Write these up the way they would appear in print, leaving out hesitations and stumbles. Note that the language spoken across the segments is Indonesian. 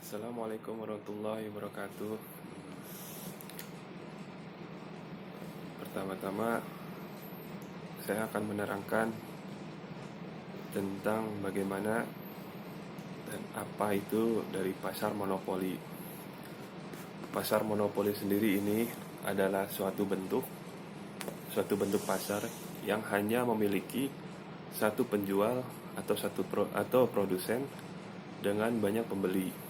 Assalamualaikum warahmatullahi wabarakatuh. Pertama-tama, saya akan menerangkan tentang bagaimana dan apa itu dari pasar monopoli. Pasar monopoli sendiri ini adalah suatu bentuk pasar yang hanya memiliki satu penjual atau produsen dengan banyak pembeli.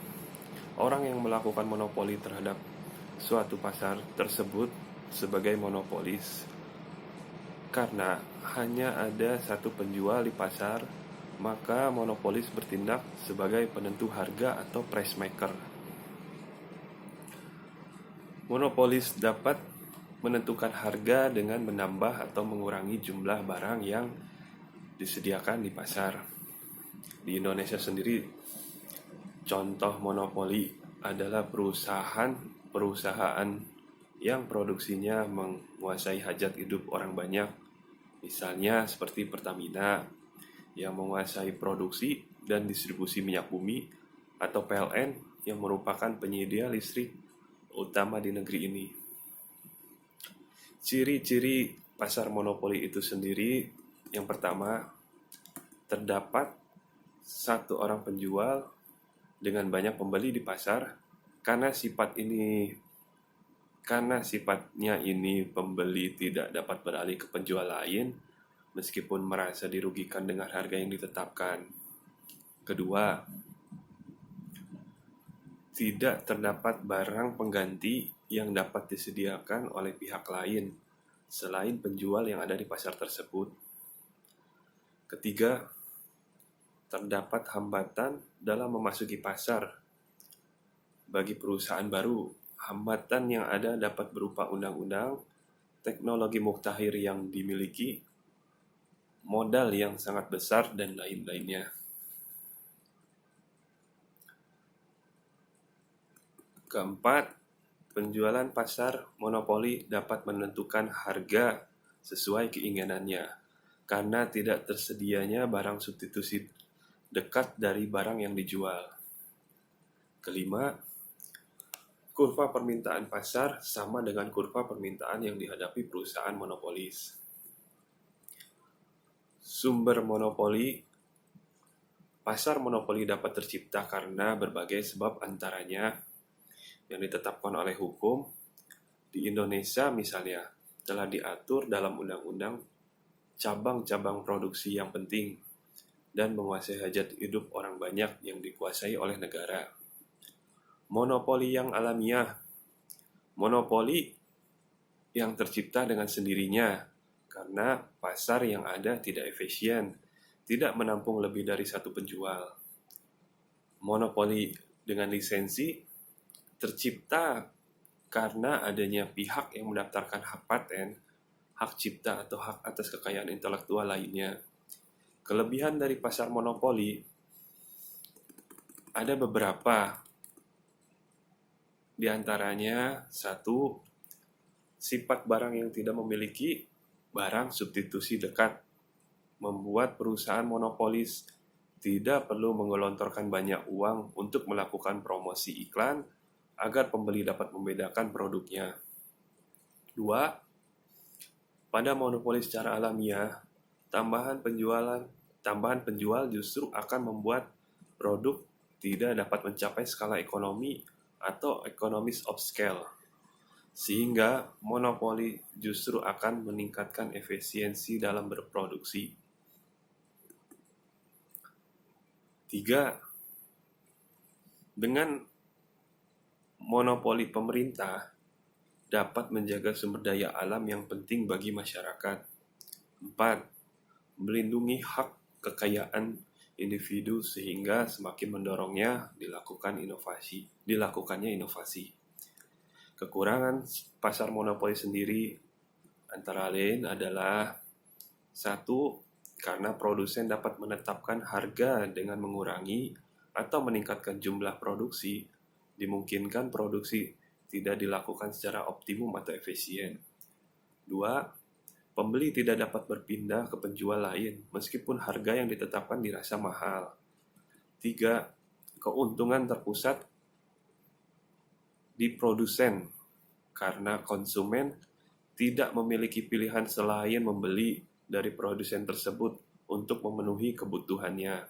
Orang yang melakukan monopoli terhadap suatu pasar tersebut sebagai monopolis karena hanya ada satu penjual di pasar, maka monopolis bertindak sebagai penentu harga atau price maker. Monopolis dapat menentukan harga dengan menambah atau mengurangi jumlah barang yang disediakan di pasar. Di Indonesia sendiri, contoh monopoli adalah perusahaan yang produksinya menguasai hajat hidup orang banyak. Misalnya seperti Pertamina yang menguasai produksi dan distribusi minyak bumi, atau PLN yang merupakan penyedia listrik utama di negeri ini. Ciri-ciri pasar monopoli itu sendiri, yang pertama, terdapat satu orang penjual dengan banyak pembeli di pasar. Karena sifatnya ini pembeli tidak dapat beralih ke penjual lain meskipun merasa dirugikan dengan harga yang ditetapkan. Kedua, tidak terdapat barang pengganti yang dapat disediakan oleh pihak lain selain penjual yang ada di pasar tersebut. Ketiga, terdapat hambatan dalam memasuki pasar. Bagi perusahaan baru, hambatan yang ada dapat berupa undang-undang, teknologi muktakhir yang dimiliki, modal yang sangat besar, dan lain-lainnya. Keempat, penjualan pasar monopoli dapat menentukan harga sesuai keinginannya karena tidak tersedianya barang substitusi dekat dari barang yang dijual. Kelima, kurva permintaan pasar sama dengan kurva permintaan yang dihadapi perusahaan monopolis. Sumber monopoli. Pasar monopoli dapat tercipta karena berbagai sebab, antaranya yang ditetapkan oleh hukum. Di Indonesia misalnya telah diatur dalam undang-undang cabang-cabang produksi yang penting dan menguasai hajat hidup orang banyak yang dikuasai oleh negara. Monopoli yang alamiah. Monopoli yang tercipta dengan sendirinya karena pasar yang ada tidak efisien, tidak menampung lebih dari satu penjual. Monopoli dengan lisensi tercipta karena adanya pihak yang mendaftarkan hak paten, hak cipta atau hak atas kekayaan intelektual lainnya. Kelebihan dari pasar monopoli ada beberapa. Di antaranya, satu, sifat barang yang tidak memiliki barang substitusi dekat, membuat perusahaan monopolis tidak perlu menggelontorkan banyak uang untuk melakukan promosi iklan agar pembeli dapat membedakan produknya. Dua, pada monopoli secara alamiah, tambahan penjual justru akan membuat produk tidak dapat mencapai skala ekonomi atau economies of scale, sehingga monopoli justru akan meningkatkan efisiensi dalam berproduksi. Tiga, dengan monopoli pemerintah dapat menjaga sumber daya alam yang penting bagi masyarakat. 4. Melindungi hak kekayaan individu sehingga semakin mendorongnya dilakukannya inovasi. Kekurangan pasar monopoli sendiri antara lain adalah: 1. Karena produsen dapat menetapkan harga dengan mengurangi atau meningkatkan jumlah produksi, dimungkinkan produksi tidak dilakukan secara optimum atau efisien. 2. Pembeli tidak dapat berpindah ke penjual lain meskipun harga yang ditetapkan dirasa mahal. 3. Keuntungan terpusat di produsen karena konsumen tidak memiliki pilihan selain membeli dari produsen tersebut untuk memenuhi kebutuhannya.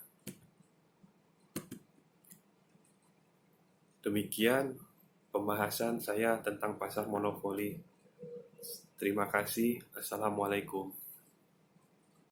Demikian pembahasan saya tentang pasar monopoli. Terima kasih. Assalamualaikum.